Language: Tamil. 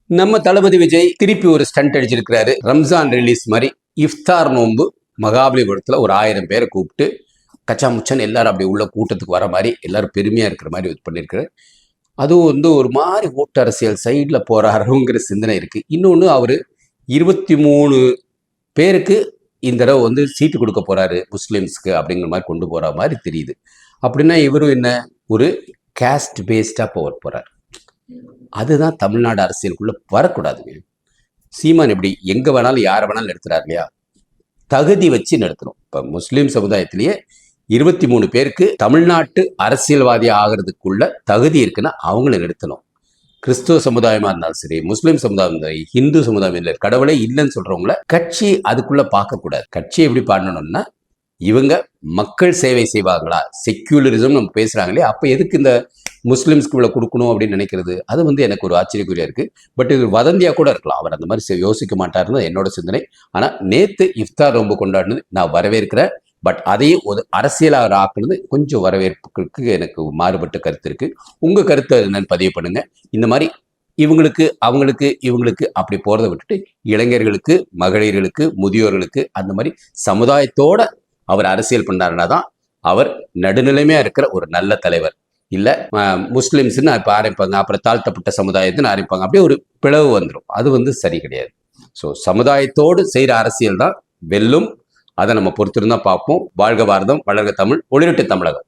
நம்ம தளபதி விஜய் திருப்பி ஒரு ஸ்டண்ட் அடிச்சிருக்கிறாரு. ரம்ஜான் ரிலீஸ் மாதிரி இஃப்தார் நோன்பு மகாபலிபுரத்தில் ஒரு 1000 பேரை கூப்பிட்டு கச்சா முச்சன் எல்லாரும் அப்படி உள்ள கூட்டத்துக்கு வர மாதிரி எல்லாரும் பெருமையாக இருக்கிற மாதிரி இது பண்ணியிருக்கிறார். அதுவும் ஒரு மாதிரி ஓட்டு அரசியல் சைடில் போறாருங்கிற சிந்தனை இருக்குது. இன்னொன்று அவர் 23 பேருக்கு இந்த தடவை சீட்டு கொடுக்க போறாரு முஸ்லீம்ஸ்க்கு அப்படிங்கிற மாதிரி கொண்டு போகிற மாதிரி தெரியுது. அப்படின்னா இவரும் என்ன ஒரு கேஸ்ட் பேஸ்டாக போகிறார். அதுதான் தமிழ்நாடு அரசியலுக்குள்ள வரக்கூடாதுங்க. சீமான் எப்படி எங்க வேணாலும் யாரை வேணாலும் நடத்துறாரு இல்லையா? தகுதி வச்சு நடத்தணும். இப்ப முஸ்லீம் சமுதாயத்திலேயே 23 பேருக்கு தமிழ்நாட்டு அரசியல்வாதி ஆகிறதுக்குள்ள தகுதி இருக்குன்னா அவங்கள நிறுத்தணும். கிறிஸ்துவ சமுதாயமா இருந்தாலும் சரி, முஸ்லீம் சமுதாயம் சரி, ஹிந்து சமுதாயம் இல்லை, கடவுளே இல்லைன்னு சொல்றவங்கள கட்சி அதுக்குள்ள பார்க்க கூடாது. கட்சி எப்படி பண்ணணும்னா இவங்க மக்கள் சேவை செய்வாங்களா, செக்யூலரிசம் நம்ம பேசுறாங்களே, அப்ப எதுக்கு இந்த முஸ்லிம்ஸ்க்கு இவ்வளவு கொடுக்கணும் அப்படின்னு நினைக்கிறது? அது எனக்கு ஒரு ஆச்சரியக்குறியா இருக்கு. பட் இது வதந்தியா கூட இருக்கலாம். அவர் அந்த மாதிரி யோசிக்க மாட்டாருன்னு என்னோட சிந்தனை. ஆனா நேத்து இஃப்தார் ரொம்ப கொண்டாடுனது நான் வரவேற்கிறேன். பட் அதையும் ஒரு அரசியலாக ஆக்குனது கொஞ்சம் வரவேற்புக்கு எனக்கு மாறுபட்ட கருத்து இருக்கு. உங்க கருத்தை என்னன்னு பதிவு பண்ணுங்க. இந்த மாதிரி இவங்களுக்கு அவங்களுக்கு இவங்களுக்கு அப்படி போறதை விட்டுட்டு இளைஞர்களுக்கு, மகளிர்களுக்கு, முதியோர்களுக்கு அந்த மாதிரி சமுதாயத்தோட அவர் அரசியல் பண்ணாருன்னா தான் அவர் நடுநிலைமையா இருக்கிற ஒரு நல்ல தலைவர். இல்லை முஸ்லிம்ஸ்ன்னு இப்போ ஆரம்பிப்பாங்க, அப்புறம் தாழ்த்தப்பட்ட சமுதாயத்துன்னு ஆரம்பிப்பாங்க, அப்படியே ஒரு பிளவு வந்துடும். அது சரி கிடையாது. ஸோ சமுதாயத்தோடு செய்கிற அரசியல் தான் வெல்லும். அதை நம்ம பொறுத்திருந்தா பார்ப்போம். வாழ்க பாரதம், வளர்க தமிழ், ஒளிரட்டு தமிழகம்.